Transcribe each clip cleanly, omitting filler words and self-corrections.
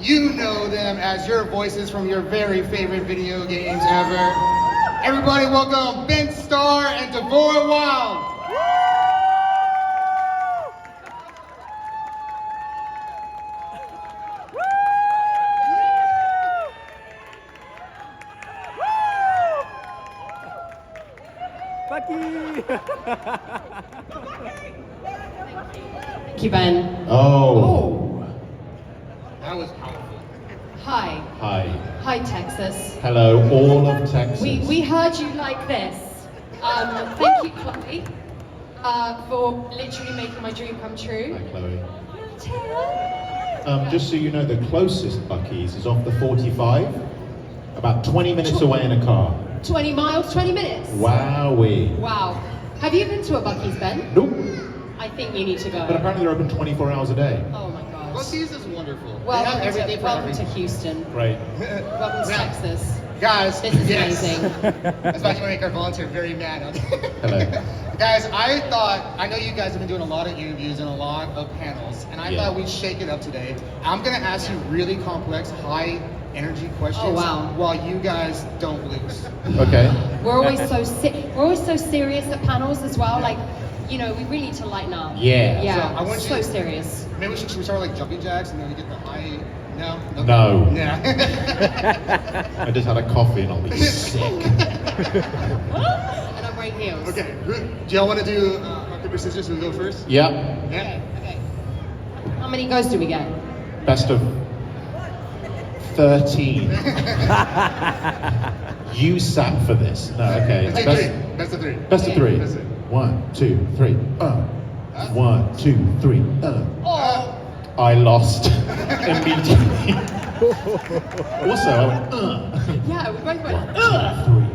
You know them as your voices from your very favorite video games ever. Everybody welcome Ben Starr and Devora Wilde. Buc-ee! Thank you, Ben. Oh. That was powerful. Hi. Hi. Hi, Texas. Hello, all of Texas. We heard you like this. Thank you, Chloe, for literally making my dream come true. Hi, Chloe. Just so you know, the closest Buc-ee's is off the 45, about 20 minutes away in a car. 20 miles, 20 minutes. Wowee. Wow. Have you been to a Buc-ee's, Ben? Nope. I think you need to go. But apparently they're open 24 hours a day. Oh my gosh. Buc-ee's is wonderful. Welcome, they have everything welcome for to Houston. Right. Welcome to Texas. Guys, This is yes. amazing. That's why you make our volunteer very mad. Hello. Guys, I know you guys have been doing a lot of interviews and a lot of panels, and I thought we'd shake it up today. I'm gonna ask you really complex, high energy questions. Oh, wow. While you guys don't lose. Okay. We're always so serious at panels as well. Like, you know, we really need to lighten up. Yeah. Yeah. So I want so you- serious. Maybe should we start with, like jumping jacks and then we get the high? No. Okay. No. Yeah. I just had a coffee and I'll be sick. And I'm wearing heels. Okay. Do y'all want to do rock paper scissors? Who will go first? Yep. Okay. How many goes do we get? Best of 13. You sat for this. No, okay. Best of three. Best of three. Best of three. That's it. 1, 2, 3. 1, 2, 3. Oh. I lost immediately. Also, I went, Yeah, we both went. 1, 2, 3.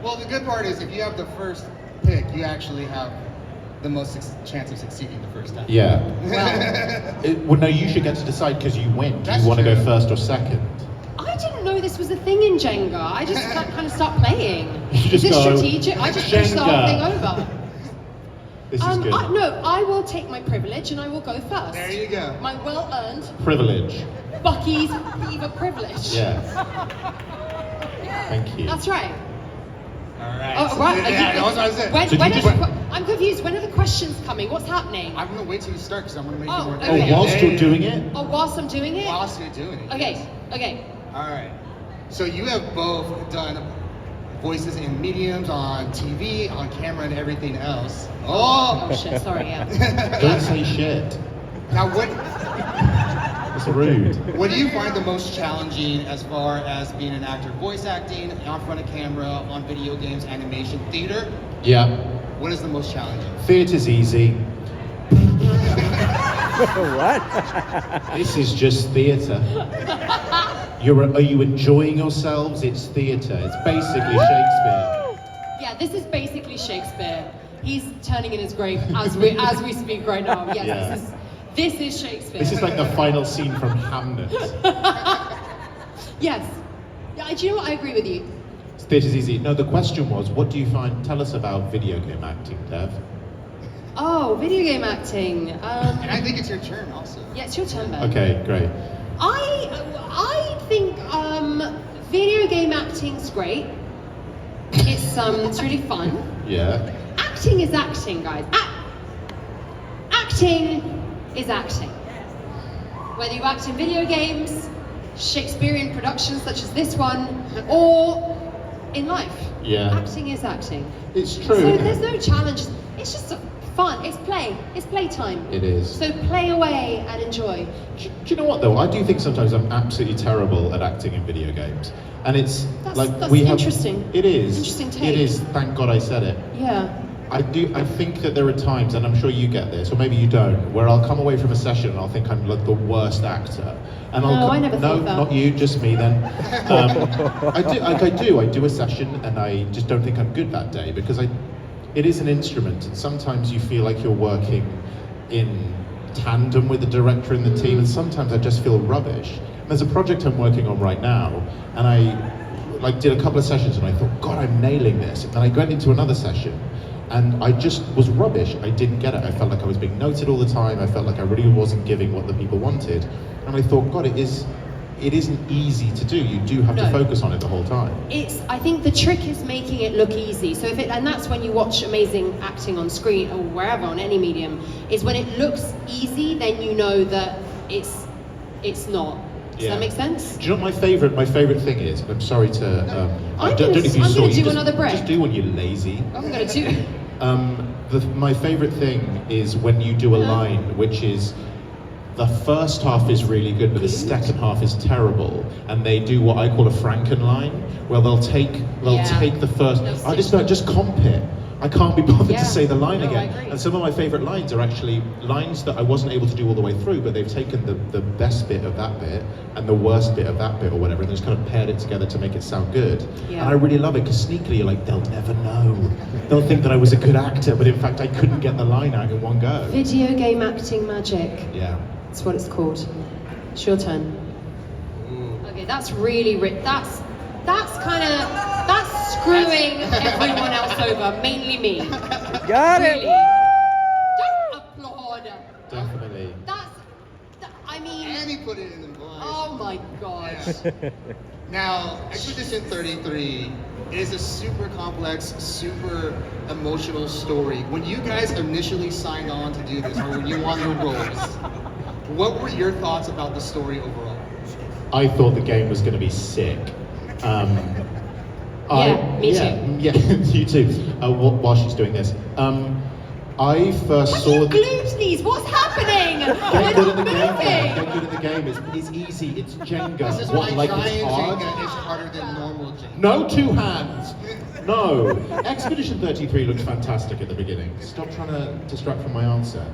Well, the good part is if you have the first pick, you actually have the most chance of succeeding the first time. Yeah. Well, Well, no, you should get to decide because you win. Do That's you want to go true. first or second? I didn't know this was a thing in Jenga. I just kind of stopped playing. You Is just this go, strategic? I just pushed the whole Jenga. thing over. This is good. No, I will take my privilege and I will go first. There you go. My well-earned Privilege. Buc-ee's Beaver privilege. Yeah. Thank you. That's right. All right. Oh, right. Yeah, that's what I said. When So do are you the just- I'm confused. When are the questions coming? What's happening? I'm gonna wait till you start because I'm gonna make Oh, you more. okay. Oh, whilst you're doing it? Oh, whilst I'm doing it? Whilst you're doing it. Okay, yes. okay. All right. So you have both done voices in mediums, on TV, on camera, and everything else. Oh shit, sorry, yeah. Don't say shit. Now, what It's rude. do you find the most challenging as far as being an actor? Voice acting, on front of camera, on video games, animation, theater? Yeah. What is the most challenging? Theatre's easy. What? This is just theatre. Are you enjoying yourselves? It's theatre. It's basically Shakespeare. Yeah, this is basically Shakespeare. He's turning in his grave as we speak right now. Yes, Yeah. this is Shakespeare. This is like the final scene from Hamlet. Yes. Yeah, do you know what? I agree with you. Theatre's easy. No, the question was, what do you find? Tell us about video game acting, Dev. Oh, video game acting. And I think it's your turn also. Yeah, it's your turn, Ben. Okay, great. I think video game acting's great. It's really fun. Yeah. Acting is acting, guys. Acting is acting. Whether you act in video games, Shakespearean productions such as this one, or in life. Yeah. Acting is acting. It's true. So there's no challenges. It's just fun. It's play. It's playtime. It is. So play away and enjoy. Do you know what though? I do think sometimes I'm absolutely terrible at acting in video games, and it's That's we have. interesting. It is. Interesting take. It is. Thank God I said it. Yeah. I think that there are times, and I'm sure you get this, or maybe you don't, where I'll come away from a session and I'll think I'm like the worst actor. And No, I never no, thought that. not you, just me then. I do a session and I just don't think I'm good that day because it is an instrument, and sometimes you feel like you're working in tandem with the director and the team, and sometimes I just feel rubbish. And there's a project I'm working on right now, and I did a couple of sessions and I thought, God, I'm nailing this. And then I went into another session And I just was rubbish. I didn't get it. I felt like I was being noted all the time. I felt like I really wasn't giving what the people wanted. And I thought, God, it isn't easy to do. You do have to focus on it the whole time. I think the trick is making it look easy. So and that's when you watch amazing acting on screen or wherever on any medium, is when it looks easy, then you know that it's not. Does that make sense? Do you know what my favorite thing is? And I'm sorry to. I'm gonna do another break. Just do one, you lazy. I'm gonna do. My favorite thing is when you do a line, which is the first half is really good, but the second half is terrible, and they do what I call a Franken line, where they'll take the first. I just comp it. I can't be bothered to say the line again. And some of my favorite lines are actually lines that I wasn't able to do all the way through, but they've taken the best bit of that bit and the worst bit of that bit or whatever, and just kind of paired it together to make it sound good. And I really love it, because sneakily you're like, they'll never know. They'll think that I was a good actor, but in fact I couldn't get the line out in one go. Video game acting magic. Yeah. That's what it's called. It's your turn. Okay, that's really that's screwing everyone else over, mainly me. Got it! Really. Don't applaud. Definitely. I mean... And he put it in the voice. Oh my god. Yeah. Now, Expedition 33 is a super complex, super emotional story. When you guys initially signed on to do this, or when you won your roles, what were your thoughts about the story overall? I thought the game was going to be sick. Me too. Yeah, you too. While she's doing this, I first saw. Glued these. What's happening? Get good at the game. Get good at the game. It's easy. It's Jenga. This is why like giant it's hard? Jenga is harder than normal Jenga. No two hands. No. Expedition 33 looked fantastic at the beginning. Stop trying to distract from my answer.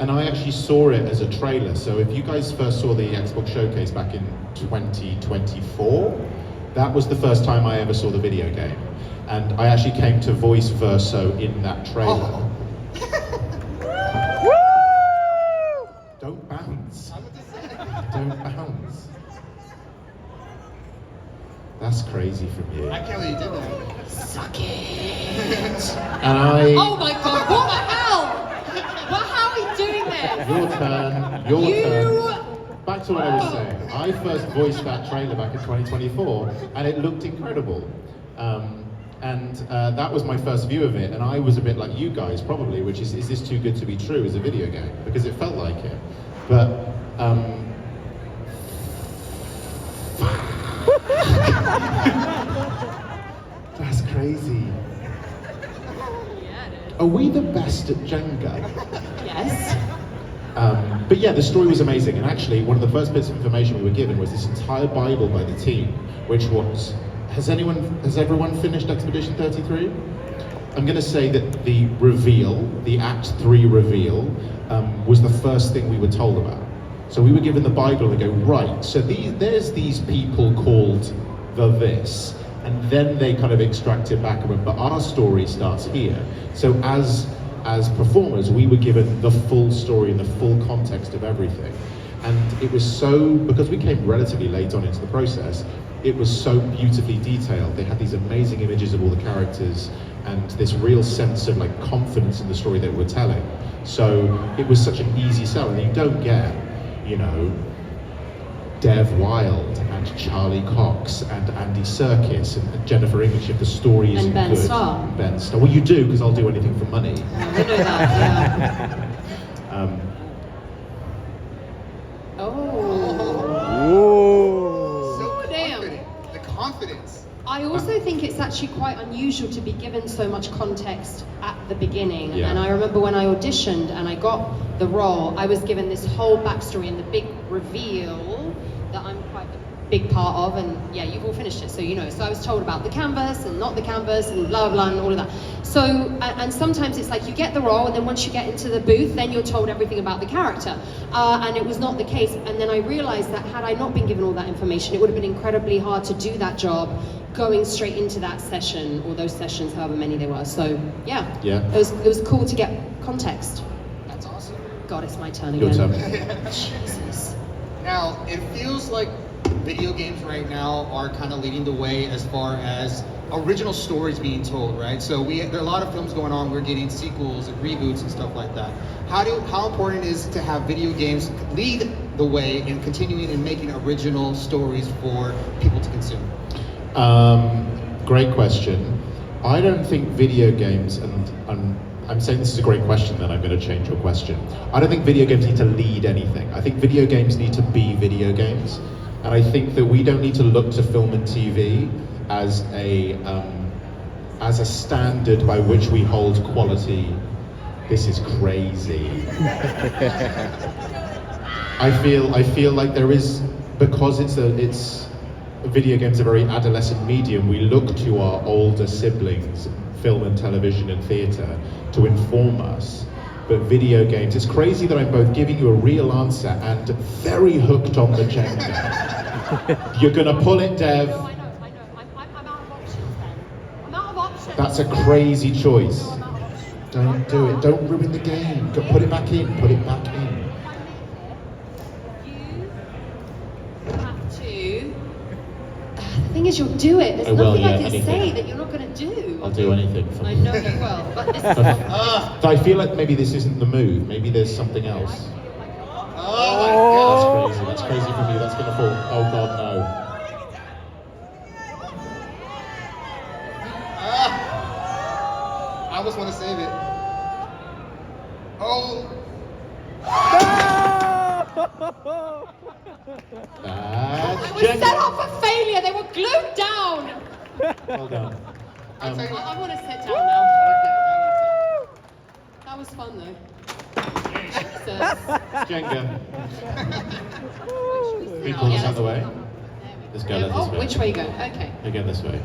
And I actually saw it as a trailer. So if you guys first saw the Xbox Showcase back in 2024, that was the first time I ever saw the video game. And I actually came to voice Verso in that trailer. Don't bounce. Don't bounce. That's crazy from you. I can't believe you did that. Suck it. And I... Oh my god, what the hell? How are we doing this? Your turn. Back to what I was saying. I first voiced that trailer back in 2024, and it looked incredible. That was my first view of it, and I was a bit like you guys, probably, which is this too good to be true as a video game? Because it felt like it. But, that's crazy. Are we the best at Jenga? Yes. But yeah, the story was amazing, and actually one of the first bits of information we were given was this entire Bible by the team, which was, has everyone finished Expedition 33? I'm going to say that the reveal, the Act 3 reveal, was the first thing we were told about. So we were given the Bible and they go, right, so there's these people called the this, and then they kind of extract it back and went, but our story starts here. So as performers, we were given the full story and the full context of everything. And it was so, because we came relatively late on into the process, it was so beautifully detailed. They had these amazing images of all the characters and this real sense of like confidence in the story that we're telling. So it was such an easy sell, and you don't get, you know, Dev Wilde and Charlie Cox and Andy Serkis and Jennifer English if the story isn't Ben good. Starr. And Ben Starr. Well, you do, because I'll do anything for money. I know that, yeah. So Damn. confident. The confidence. I also think it's actually quite unusual to be given so much context at the beginning. Yeah. And I remember when I auditioned and I got the role, I was given this whole backstory and the big reveal that I'm quite a big part of. And yeah, you've all finished it, so you know. So I was told about the canvas and not the canvas and blah, blah, and all of that. So, and sometimes it's like you get the role and then once you get into the booth, then you're told everything about the character. And it was not the case. And then I realized that had I not been given all that information, it would have been incredibly hard to do that job going straight into that session or those sessions, however many they were. So yeah, it was cool to get context. That's awesome. God, it's my turn Your again. turn. Jesus. Now, it feels like video games right now are kind of leading the way as far as original stories being told, right? So there are a lot of films going on. We're getting sequels and reboots and stuff like that. How important is it to have video games lead the way in continuing and making original stories for people to consume? Great question. I don't think video games, and I'm saying this is a great question, then I'm going to change your question. I don't think video games need to lead anything. I think video games need to be video games. And I think that we don't need to look to film and TV as a standard by which we hold quality. This is crazy. I feel like there is, because video games are a very adolescent medium, we look to our older siblings, film and television and theatre, to inform us. But video games, it's crazy that I'm both giving you a real answer and very hooked on the Jenga. You're gonna pull it, Dev. I know. I'm out of options then. I'm out of options. That's a crazy choice. I'm out of options. Don't do it, don't ruin the game. Go, put it back in, put it back in. You have to. The thing is, you'll do it. There's I will, nothing yeah, I can anything. say that you're not going to do. I'll do anything for I you. know you will, but this is. But I feel like maybe this isn't the move. Maybe there's something else. Oh my God. That's crazy for me. That's gonna fall. Oh God, no. I almost want to save it. Oh. That's It was set Jenga. up for failure. They were glued down. Well done. I'll take it. I want to sit down now. That was fun though. Jesus. Jenga. Can you pull this out of the way? Let's go, let's Oh, go. which way you go? Okay. Again, this way.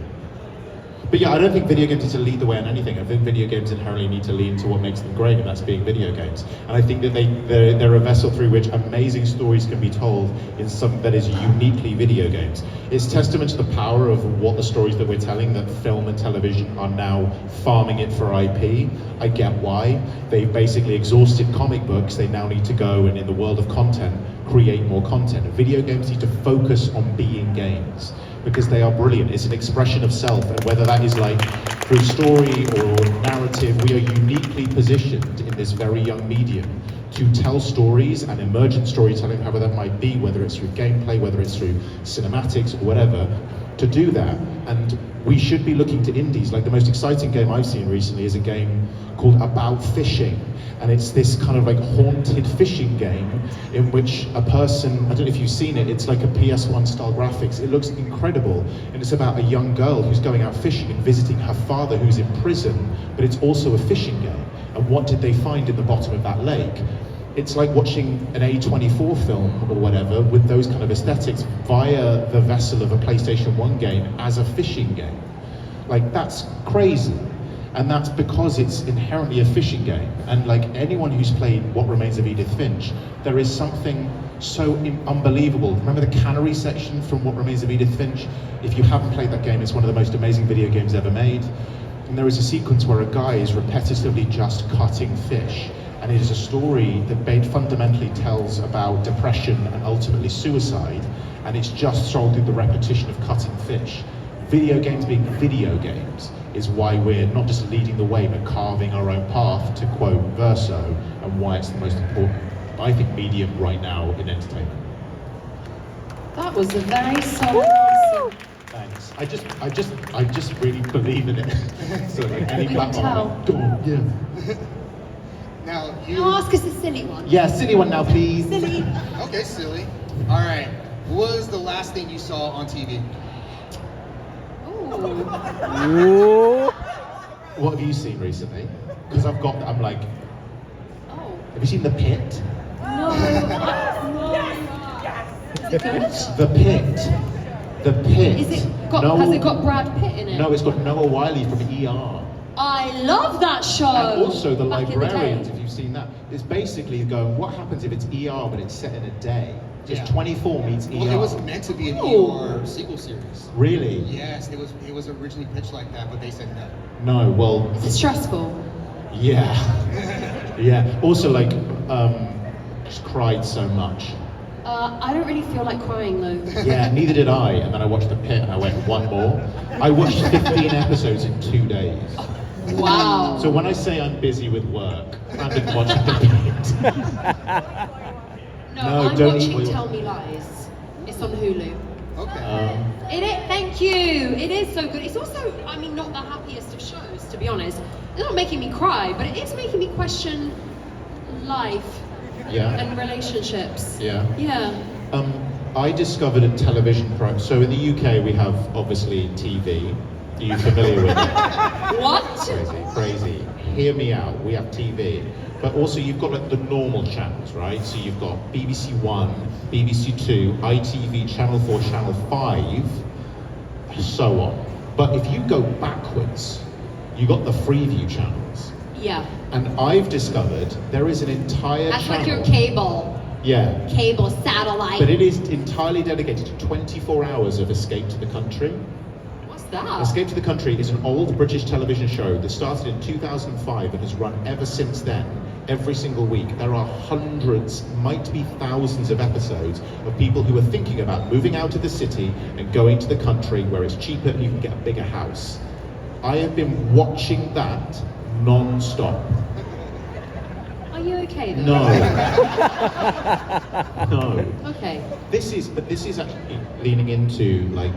But yeah, I don't think video games need to lead the way on anything. I think video games inherently need to lead to what makes them great, and that's being video games. And I think that they're a vessel through which amazing stories can be told in something that is uniquely video games. It's testament to the power of what the stories that we're telling, that film and television are now farming it for IP. I get why. They've basically exhausted comic books. They now need to go and in the world of content, create more content. Video games need to focus on being games, because they are brilliant. It's an expression of self, and whether that is like through story or narrative, we are uniquely positioned in this very young medium to tell stories and emergent storytelling, however that might be, whether it's through gameplay, whether it's through cinematics or whatever, to do that. And we should be looking to indies. Like the most exciting game I've seen recently is a game called About Fishing. And it's this kind of like haunted fishing game in which a person, I don't know if you've seen it, it's like a PS1 style graphics. It looks incredible. And it's about a young girl who's going out fishing and visiting her father who's in prison, but it's also a fishing game. And what did they find in the bottom of that lake? It's like watching an A24 film or whatever with those kind of aesthetics via the vessel of a PlayStation 1 game as a fishing game. Like, that's crazy. And that's because it's inherently a fishing game. And like anyone who's played What Remains of Edith Finch, there is something so unbelievable. Remember the cannery section from What Remains of Edith Finch? If you haven't played that game, it's one of the most amazing video games ever made. And there is a sequence where a guy is repetitively just cutting fish. And it is a story that fundamentally tells about depression and ultimately suicide. And it's just told through the repetition of cutting fish. Video games being video games is why we're not just leading the way, but carving our own path, to quote Verso, and why it's the most important, I think, medium right now in entertainment. That was a very solid answer. Thanks. I just really believe in it. So like any We can platform, tell. I'm like, "Go, yeah. Now Can you ask us a silly one? Yeah, silly one now, please. Silly. Okay, silly. All right. What was the last thing you saw on TV? Ooh. What have you seen recently? Because I'm like, Oh. have you seen The Pit? No. No. Is it good? The Pit. The Pit. Has it got Brad Pitt in it? No, it's got Noah Wiley from ER. I love that show. And also The Back in Librarians, day. if you've seen that. It's basically going, what happens if it's ER but it's set in a day? Just Yeah. 24 meets ER. Well, it was meant to be an Ooh. ER sequel series. Really? Yes, it was originally pitched like that, but they said no. No, well, Is it stressful? yeah. Yeah. Also, like, just cried so much. I don't really feel like crying though. Yeah, neither did I. And then I watched The Pit and I went, one more. I watched 15 episodes in 2 days. Wow. So when I say I'm busy with work, I've been watching The Pit. No, No, I'm don't watching eat- Tell Me Lies. It's on Hulu. Okay. It is, thank you. It is so good. It's also, I mean, not the happiest of shows, to be honest. It's not making me cry, but it is making me question life Yeah. and relationships. Yeah. Yeah. I discovered a television program. So in the UK we have obviously TV. Are you familiar with it? What? Crazy. Hear me out. We have TV. But also you've got like the normal channels, right? So you've got BBC One, BBC Two, ITV, Channel 4, Channel 5, so on. But if you go backwards, you got the Freeview channels. Yeah. And I've discovered there is an entire That's channel. like your cable. Yeah. Cable satellite. But it is entirely dedicated to 24 hours of Escape to the Country. What's that? Escape to the Country is an old British television show that started in 2005 and has run ever since then, every single week. There are hundreds, might be thousands of episodes of people who are thinking about moving out of the city and going to the country where it's cheaper and you can get a bigger house. I have been watching that non-stop. Are you okay though? No. No. Okay. This is actually leaning into like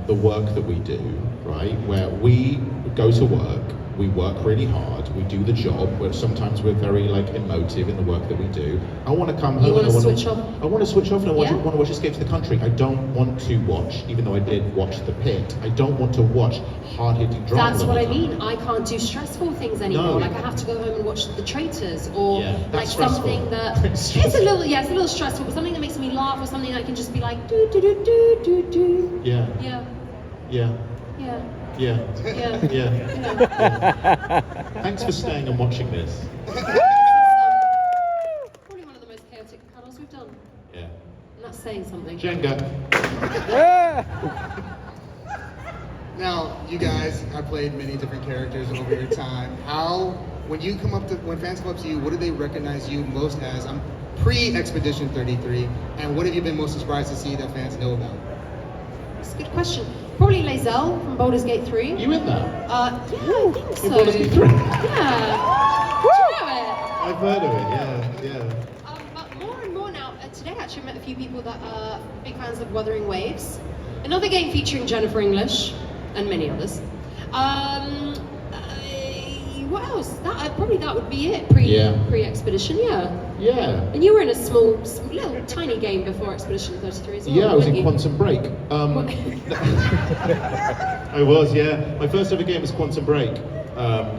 the work that we do, right? Where we go to work, we work really hard, we do the job, where sometimes we're very like emotive in the work that we do. I want to come home You and wanna switch off? I want to switch off and I want Yeah. to watch Escape to the Country. I don't want to watch, even though I did watch The Pit, I don't want to watch hard-hitting drama. That's all what the I time. mean. I can't do stressful things anymore. No. Like I have to go home and watch The Traitors, or Yeah, like that's stressful. something that It's it's a little stressful, but something that makes me laugh, or something that I can just be like do do do do do do. Yeah, Yeah. yeah, Yeah. yeah, Yeah. yeah. Yeah. Thanks for staying and watching this. Probably one of the most chaotic panels we've done, Yeah. and that's saying something. Jenga. Now, you guys have played many different characters over your time. When fans come up to you, what do they recognize you most as? I'm pre-Expedition 33, and what have you been most surprised to see that fans know about? That's a good question. Probably Lae'zel from Baldur's Gate 3. You in that? Yeah, I think so. In Baldur's Gate 3? Yeah. Do you know it? I've heard of it, yeah. But more and more now, today actually I met a few people that are big fans of Wuthering Waves. Another game featuring Jennifer English and many others. What else? Probably that would be it. Pre-Expedition, yeah. Yeah. And you were in a small, little, tiny game before Expedition 33 as well. Yeah, I was weren't in you? Quantum Break. I was, yeah. My first ever game was Quantum Break.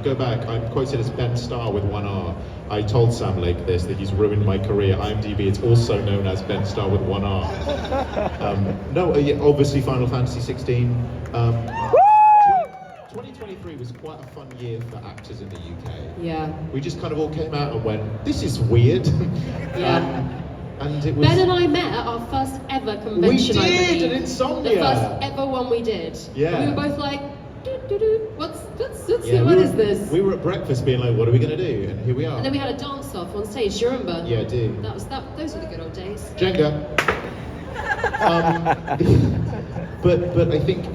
Go back, I'm quoted as Ben Starr with one R. I told Sam Lake this, that he's ruined my career. IMDb, it's also known as Ben Starr with one R. Obviously Final Fantasy 16. 2023 was quite a fun year for actors in the UK. Yeah. We just kind of all came out and went, this is weird. Yeah. And it was... Ben and I met at our first ever convention. We I did, believe. at Insomnia. The first ever one we did. Yeah. We were both like, what's Yeah, what is this? We were at breakfast being like, what are we going to do? And here we are. And then we had a dance off on stage. Do you remember? Yeah, I do. Those were the good old days. Jenga. But I think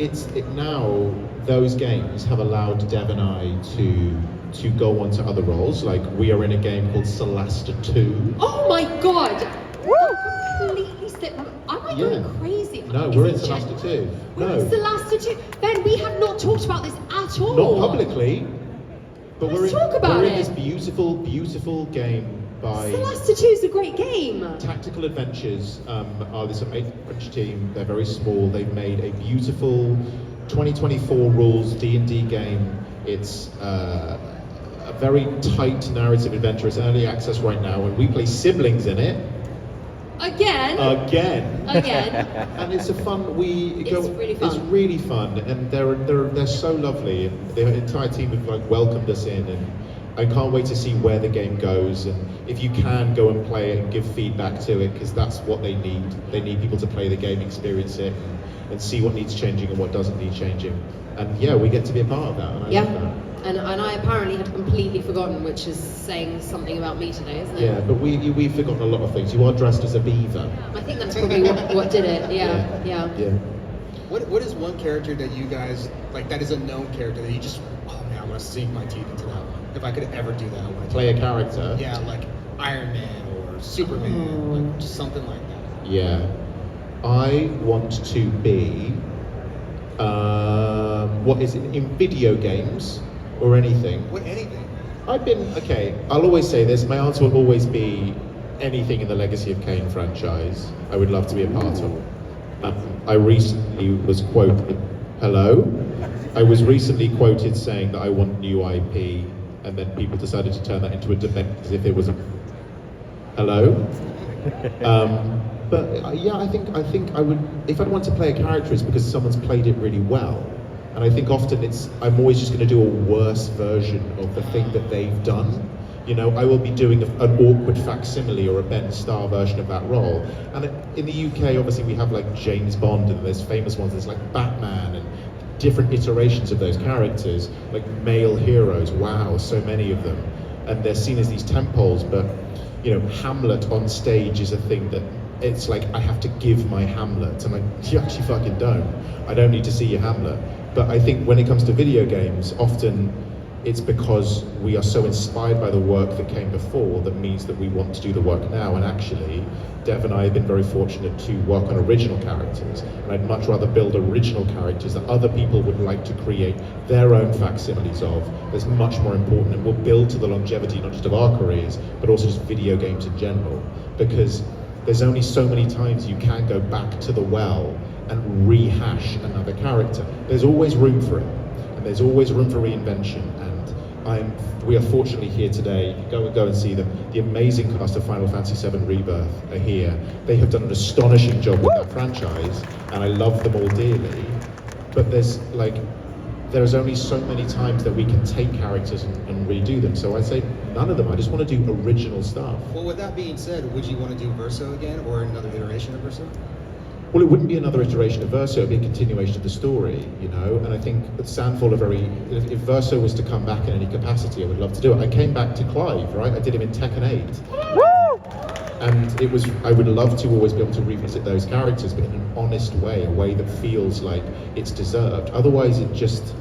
now those games have allowed Dev and I to go on to other roles. Like we are in a game called Celasta 2. Oh my god! Completely slipped. Am I going crazy? No, Is we're in it Celasta 2. We're No, in Celasta 2. Ben, we have not talked about this at all. not publicly. But Let's talk about we're in it. this beautiful, beautiful game by Celasta 2 is a great game. Tactical Adventures. Are this French team? They're very small. They've made a beautiful 2024 rules D&D game. It's a very tight narrative adventure. It's early access right now, and we play siblings in it. Again. And it's a fun. It's really fun. It's really fun, and they're so lovely, and the entire team have like welcomed us in, and I can't wait to see where the game goes. And if you can go and play it and give feedback to it, because that's what they need. They need people to play the game, experience it, and see what needs changing and what doesn't need changing. And yeah, we get to be a part of that. And I love that. and I apparently had completely forgotten, which is saying something about me today, isn't it? Yeah, but we've forgotten a lot of things. You are dressed as a beaver. I think that's probably what did it. Yeah. What is one character that you guys like that is a known character that you just, oh man, I want to sink my teeth into that one. If I could ever do that, I want to Play a character. Yeah, like Iron Man or Superman, like just something like that. Yeah. I want to be, what is it, in video games or anything? Anything. I'll always say this, my answer will always be anything in the Legacy of Kain franchise I would love to be a part of. I recently was quoted, I was recently quoted saying that I want new IP, and then people decided to turn that into a debate as if it was a hello. But yeah, I think I would, if I'd want to play a character, it's because someone's played it really well. And I think often I'm always just going to do a worse version of the thing that they've done. You know, I will be doing an awkward facsimile or a Ben Starr version of that role. And in the UK, obviously, we have like James Bond, and there's famous ones, there's like Batman, and different iterations of those characters, like male heroes, wow, so many of them. And they're seen as these temples, but, you know, Hamlet on stage is a thing that it's like, I have to give my Hamlet. I'm like, you actually fucking don't. I don't need to see your Hamlet. But I think when it comes to video games, often it's because we are so inspired by the work that came before that means that we want to do the work now. And actually, Dev and I have been very fortunate to work on original characters. And I'd much rather build original characters that other people would like to create their own facsimiles of. That's much more important and will build to the longevity, not just of our careers, but also just video games in general. Because there's only so many times you can go back to the well and rehash another character. There's always room for it. And there's always room for reinvention. We are fortunately here today. Go and see them. The amazing cast of Final Fantasy VII Rebirth are here. They have done an astonishing job with that franchise, and I love them all dearly. But there's only so many times that we can take characters and redo them. So I say none of them. I just want to do original stuff. Well, with that being said, would you want to do Verso again, or another iteration of Verso? Well, it wouldn't be another iteration of Verso, it'd be a continuation of the story, you know? And I think Sandfall if Verso was to come back in any capacity, I would love to do it. I came back to Clive, right? I did him in Tekken 8. Woo! And I would love to always be able to revisit those characters, but in an honest way, a way that feels like it's deserved. Otherwise, it just,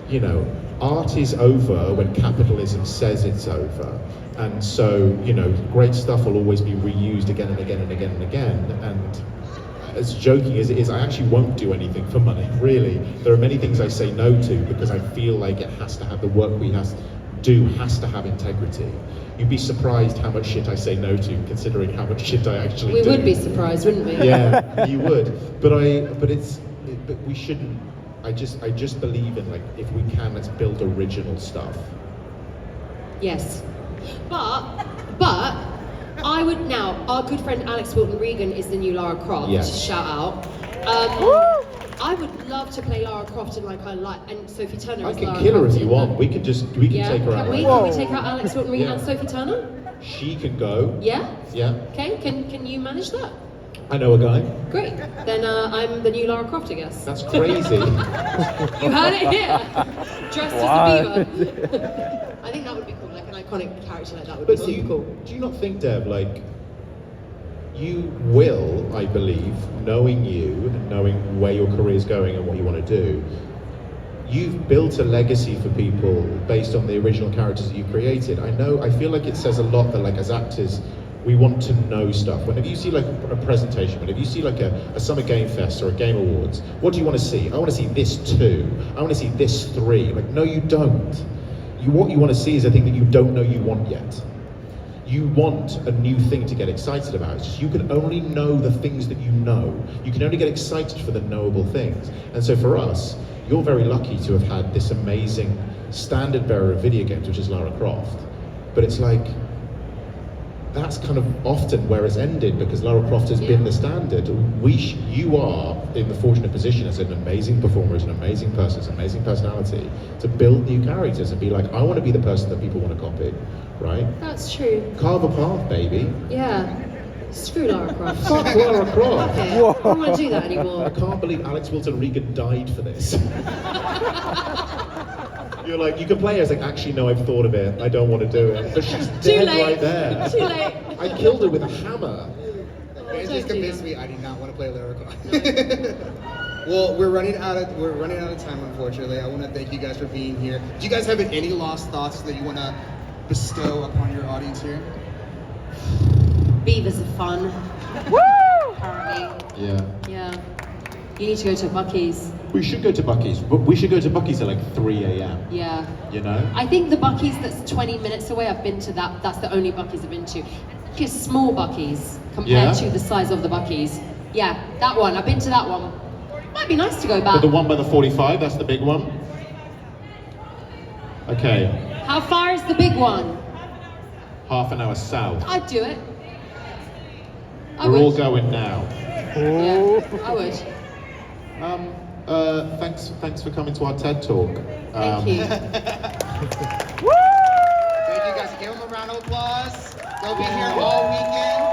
you know, art is over when capitalism says it's over. And so, you know, great stuff will always be reused again and again and again and again. And as joking as it is, I actually won't do anything for money, really. There are many things I say no to because I feel like it has to have, the work we has to have integrity. You'd be surprised how much shit I say no to, considering how much shit I actually do. We would be surprised, wouldn't we? Yeah, you would. But we shouldn't. I just believe in, like, if we can, let's build original stuff. Yes. But I would now, our good friend Alex Wilton Regan is the new Lara Croft. Yes. Shout out. I would love to play Lara Croft and Sophie Turner. I can kill her if you want. We can take her out. Can we take out Alex Wilton Regan and Sophie Turner? She can go. Yeah? Yeah. Okay, can you manage that? I know a guy. Great. Then I'm the new Lara Croft, I guess. That's crazy. You heard it here. Dressed as a beaver. I think that would be cool. Like an iconic character like that would be super cool. Do you not think, Dev, like, you will, I believe, knowing you and knowing where your career is going and what you want to do, you've built a legacy for people based on the original characters that you created. I feel like it says a lot that, like, as actors, we want to know stuff. Whenever you see like a presentation, whenever you see like a Summer Game Fest or a Game Awards, what do you want to see? I want to see this 2. I want to see this 3. Like, no, you don't. What you want to see is a thing that you don't know you want yet. You want a new thing to get excited about. It's just you can only know the things that you know. You can only get excited for the knowable things. And so for us, you're very lucky to have had this amazing standard bearer of video games, which is Lara Croft. But it's like, that's kind of often where it's ended because Lara Croft has been the standard. You are in the fortunate position as an amazing performer, as an amazing person, as an amazing personality, to build new characters and be like, I want to be the person that people want to copy, right? That's true. Carve a path, baby. Yeah. Screw Lara Croft. Fuck Lara Croft. Okay. I don't want to do that anymore. I can't believe Alex Wilton Regan died for this. You're like, you can play her. It's like, actually, no, I've thought of it. I don't want to do it. But she's dead right there. Too late. I killed her with a hammer. Man just convinced me I did not want to play Lyrical. Well, we're running out of time, unfortunately. I want to thank you guys for being here. Do you guys have any lost thoughts that you want to bestow upon your audience here? Beavers are fun. Woo! Apparently. Yeah. Yeah. You need to go to Buc-ee's. We should go to Buc-ee's, but we should go to Buc-ee's at like 3 a.m. Yeah. You know? I think the Buc-ee's that's 20 minutes away, I've been to that. That's the only Buc-ee's I've been to. It's actually a small Buc-ee's compared to the size of the Buc-ee's. Yeah, that one. I've been to that one. Might be nice to go back. But the one by the 45, that's the big one? Okay. How far is the big one? Half an hour south. I'd do it. I We're would. all going now. Yeah, I would. Thanks for coming to our TED Talk. Thank you. Thank you guys. Give them a round of applause. They'll be here all weekend.